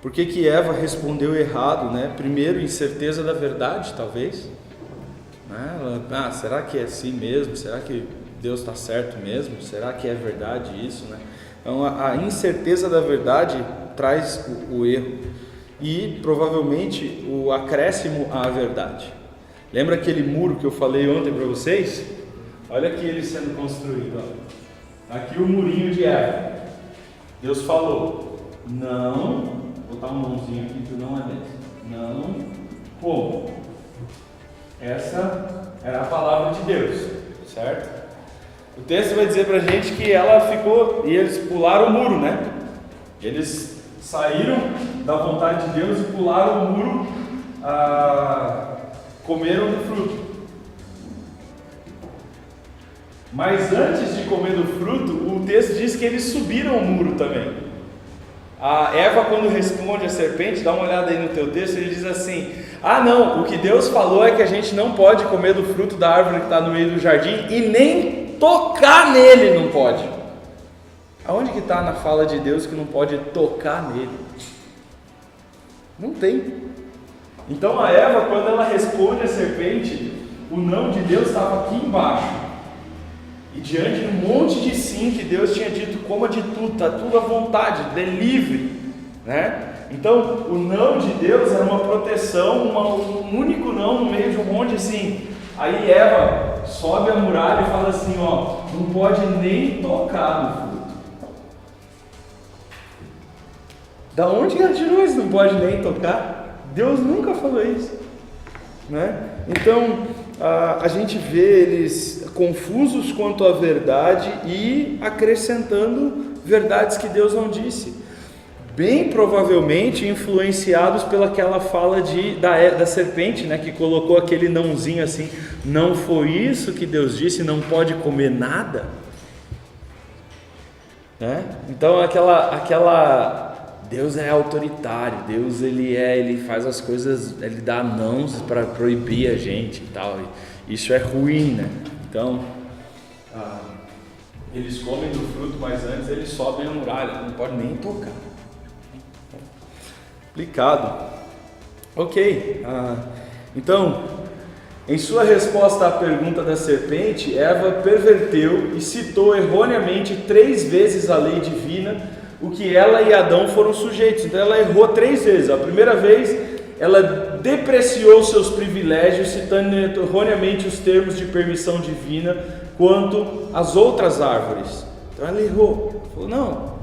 Por que que Eva respondeu errado, né? Primeiro, incerteza da verdade, talvez. Ela, será que é assim mesmo? Será que Deus está certo mesmo? Será que é verdade isso, né? Então, a incerteza da verdade traz o erro e, provavelmente, o acréscimo à verdade. Lembra aquele muro que eu falei ontem para vocês? Olha aqui ele sendo construído. Ó. Aqui o murinho de Eva. Deus falou, não, vou botar uma mãozinha aqui que não é desse. Não, como? Essa era a palavra de Deus, certo? O texto vai dizer pra gente que ela ficou, e eles pularam o muro, né? Eles saíram da vontade de Deus e pularam o muro, comeram do fruto. Mas antes de comer do fruto, o texto diz que eles subiram o muro também. A Eva, quando responde à serpente, dá uma olhada aí no teu texto, ele diz assim: não, o que Deus falou é que a gente não pode comer do fruto da árvore que está no meio do jardim e nem tocar nele não pode. Aonde que está na fala de Deus que não pode tocar nele? Não tem. Então a Eva, quando ela responde à serpente, o não de Deus estava aqui embaixo. E diante de um monte de sim que Deus tinha dito, coma de tudo, está tudo à vontade, é livre, né? Então o não de Deus era uma proteção, um único não no meio de um monte assim. Aí Eva sobe a muralha e fala assim, não pode nem tocar no fruto. Da onde que ela tirou isso? Não pode nem tocar? Deus nunca falou isso, né? Então a gente vê eles confusos quanto à verdade e acrescentando verdades que Deus não disse, bem provavelmente influenciados pelaquela fala da serpente, né, que colocou aquele nãozinho assim, não foi isso que Deus disse, não pode comer nada, né? Então aquela Deus é autoritário, Deus ele faz as coisas, ele dá nãos para proibir a gente e tal, e isso é ruim, né? Então eles comem do fruto, mas antes eles sobem a muralha, não pode nem tocar. Complicado. Ok, então, em sua resposta à pergunta da serpente, Eva perverteu e citou erroneamente 3 vezes a lei divina, o que ela e Adão foram sujeitos. Então ela errou 3 vezes. A primeira vez, ela depreciou seus privilégios, citando erroneamente os termos de permissão divina quanto às outras árvores. Então ela errou, falou não.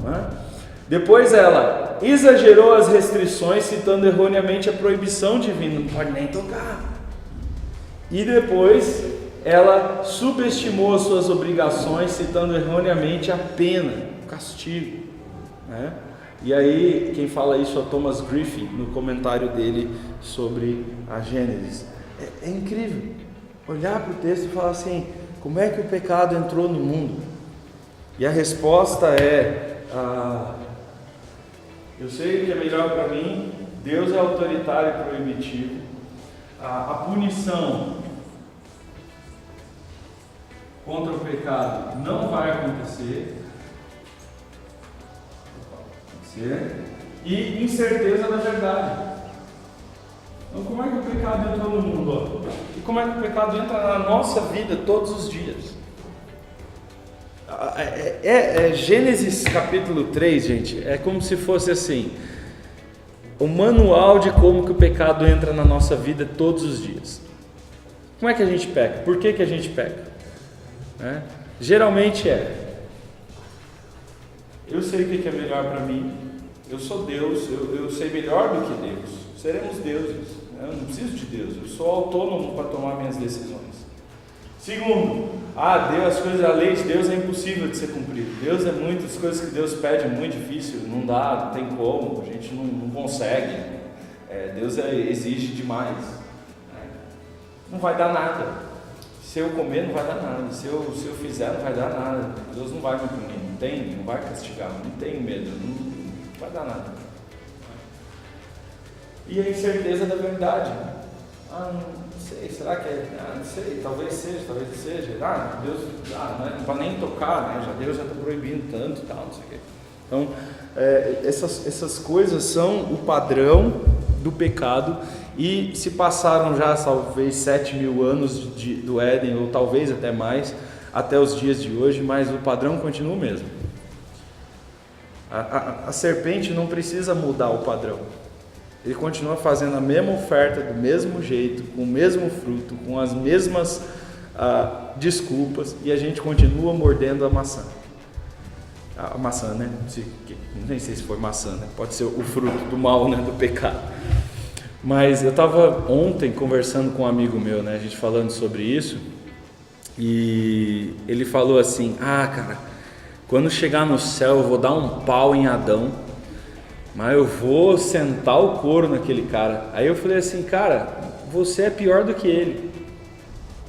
Depois ela exagerou as restrições, citando erroneamente a proibição divina, não pode nem tocar. E depois ela subestimou as suas obrigações, citando erroneamente a pena, o castigo, né? E aí quem fala isso é Thomas Griffin, no comentário dele sobre a Gênesis. É incrível olhar para o texto e falar assim, como é que o pecado entrou no mundo? E a resposta é, eu sei que é melhor para mim, Deus é autoritário e proibitivo, a punição contra o pecado não vai acontecer, e incerteza da verdade. Então como é que o pecado entrou no mundo? E como é que o pecado entra na nossa vida todos os dias? Gênesis capítulo 3, gente, é como se fosse assim, o manual de como que o pecado entra na nossa vida todos os dias. Como é que a gente peca? Por que a gente peca? Geralmente eu sei o que é melhor para mim, eu sou Deus, eu sei melhor do que Deus, seremos deuses, eu não preciso de Deus, eu sou autônomo para tomar minhas decisões. Segundo, Deus, as coisas, a lei de Deus é impossível de ser cumprida. Deus é muitas coisas que Deus pede, é muito difícil, não dá, não tem como, a gente não consegue. Deus exige demais. Não vai dar nada. Se eu comer, não vai dar nada. Se eu fizer, não vai dar nada. Deus não vai me punir, não vai castigar, não tenho medo, não vai dar nada. E a incerteza da verdade. Não sei, será que é? Não sei, talvez seja. Deus, não é para nem tocar, né? Deus já está proibindo tanto e tal, não sei o quê. Então, essas coisas são o padrão do pecado, e se passaram já talvez 7.000 anos do Éden, ou talvez até mais, até os dias de hoje, mas o padrão continua o mesmo. A serpente não precisa mudar o padrão. Ele continua fazendo a mesma oferta do mesmo jeito, com o mesmo fruto, com as mesmas desculpas, e a gente continua mordendo a maçã. A maçã, né? Nem sei se foi maçã, né? Pode ser o fruto do mal, né? Do pecado. Mas eu estava ontem conversando com um amigo meu, né? A gente falando sobre isso, e ele falou assim: cara, quando chegar no céu eu vou dar um pau em Adão, mas eu vou sentar o couro naquele cara. Aí eu falei assim: cara, você é pior do que ele.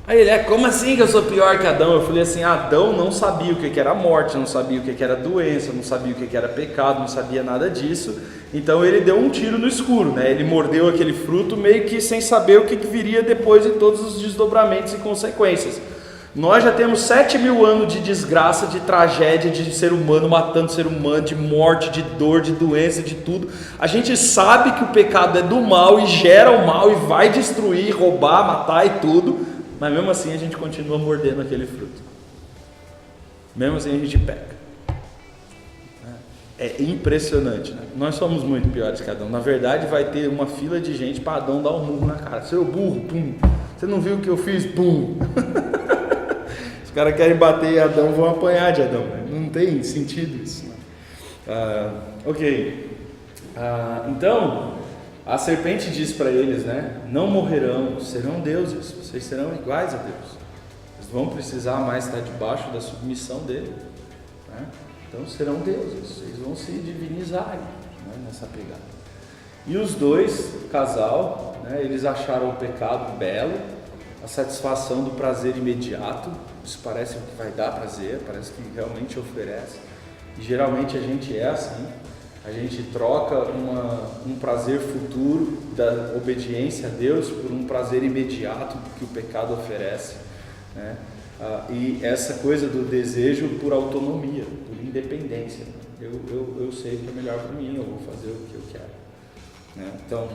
Aí ele: como assim que eu sou pior que Adão? Eu falei assim: Adão não sabia o que era morte, não sabia o que era doença, não sabia o que era pecado, não sabia nada disso. Então ele deu um tiro no escuro, né? Ele mordeu aquele fruto meio que sem saber o que viria depois, e todos os desdobramentos e consequências. Nós já temos 7.000 anos de desgraça, de tragédia, de ser humano matando ser humano, de morte, de dor, de doença, de tudo. A gente sabe que o pecado é do mal e gera o mal e vai destruir, roubar, matar e tudo, mas mesmo assim a gente continua mordendo aquele fruto. Mesmo assim a gente peca. É impressionante, né? Nós somos muito piores que Adão. Na verdade vai ter uma fila de gente para Adão dar um murro na cara. Seu burro, pum. Você não viu o que eu fiz? Pum. Os caras querem bater em Adão, vão apanhar de Adão. Não tem sentido isso. Então, a serpente diz para eles, né? Não morrerão, serão deuses. Vocês serão iguais a Deus. Vocês vão precisar mais estar debaixo da submissão dele, né? Então serão deuses, vocês vão se divinizarem, né, nessa pegada. E os dois, o casal, né, eles acharam o pecado belo, a satisfação do prazer imediato. Isso parece que vai dar prazer, parece que realmente oferece. E geralmente a gente é assim, a gente troca um prazer futuro da obediência a Deus por um prazer imediato que o pecado oferece, né? E essa coisa do desejo por autonomia, por independência. Eu sei o que é melhor para mim, eu vou fazer o que eu quero, né? Então,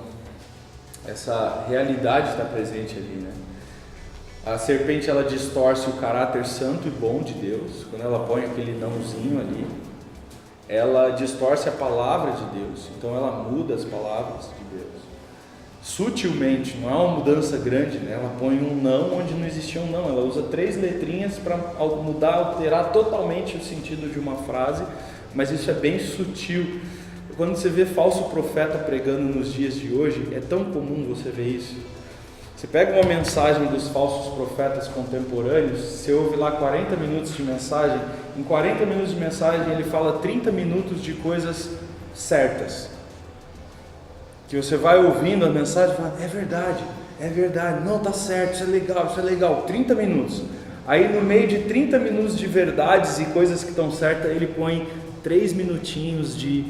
essa realidade está presente ali, né? A serpente, ela distorce o caráter santo e bom de Deus. Quando ela põe aquele nãozinho ali, ela distorce a palavra de Deus. Então ela muda as palavras de Deus sutilmente, não é uma mudança grande, né? Ela põe um não onde não existia um não. Ela usa 3 letrinhas para mudar, alterar totalmente o sentido de uma frase, mas isso é bem sutil. Quando você vê falso profeta pregando nos dias de hoje, é tão comum você ver isso. Você pega uma mensagem dos falsos profetas contemporâneos, você ouve lá 40 minutos de mensagem, em 40 minutos de mensagem ele fala 30 minutos de coisas certas, que você vai ouvindo a mensagem e fala: é verdade, não, tá certo, isso é legal, 30 minutos. Aí no meio de 30 minutos de verdades e coisas que estão certas, ele põe 3 minutinhos de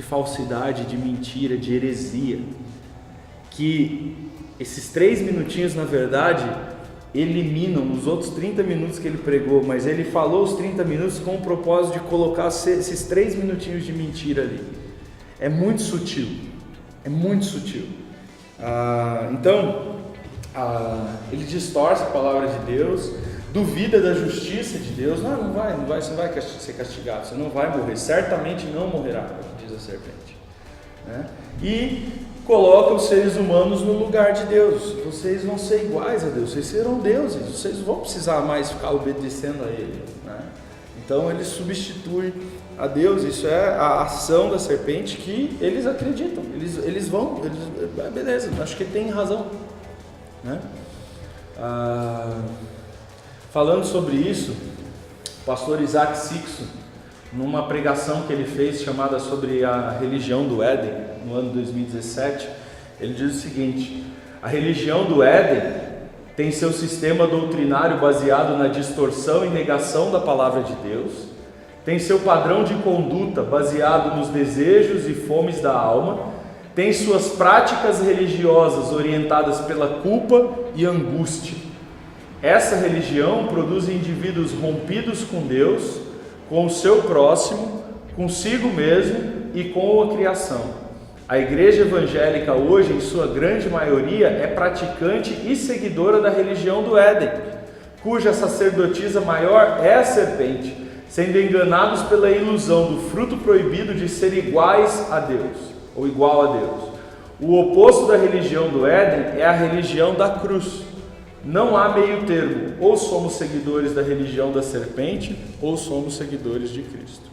falsidade, de mentira, de heresia, que esses 3 minutinhos, na verdade, eliminam os outros 30 minutos que ele pregou, mas ele falou os 30 minutos com o propósito de colocar esses 3 minutinhos de mentira ali. É muito sutil, então, ele distorce a palavra de Deus, duvida da justiça de Deus. Você não vai ser castigado, você não vai morrer, certamente não morrerá, é o que diz a serpente, né? E coloca os seres humanos no lugar de Deus. Vocês vão ser iguais a Deus, vocês serão deuses, vocês não vão precisar mais ficar obedecendo a Ele, né? Então ele substitui a Deus. Isso é a ação da serpente que eles acreditam, eles vão, beleza, acho que tem razão, né? Falando sobre isso, o pastor Isaac Sixto, numa pregação que ele fez chamada sobre a religião do Éden, no ano 2017, ele diz o seguinte: a religião do Éden tem seu sistema doutrinário baseado na distorção e negação da palavra de Deus, tem seu padrão de conduta baseado nos desejos e fomes da alma, tem suas práticas religiosas orientadas pela culpa e angústia. Essa religião produz indivíduos rompidos com Deus, com o seu próximo, consigo mesmo e com a criação. A igreja evangélica hoje, em sua grande maioria, é praticante e seguidora da religião do Éden, cuja sacerdotisa maior é a serpente, sendo enganados pela ilusão do fruto proibido de ser iguais a Deus, ou igual a Deus. O oposto da religião do Éden é a religião da cruz. Não há meio termo, ou somos seguidores da religião da serpente, ou somos seguidores de Cristo.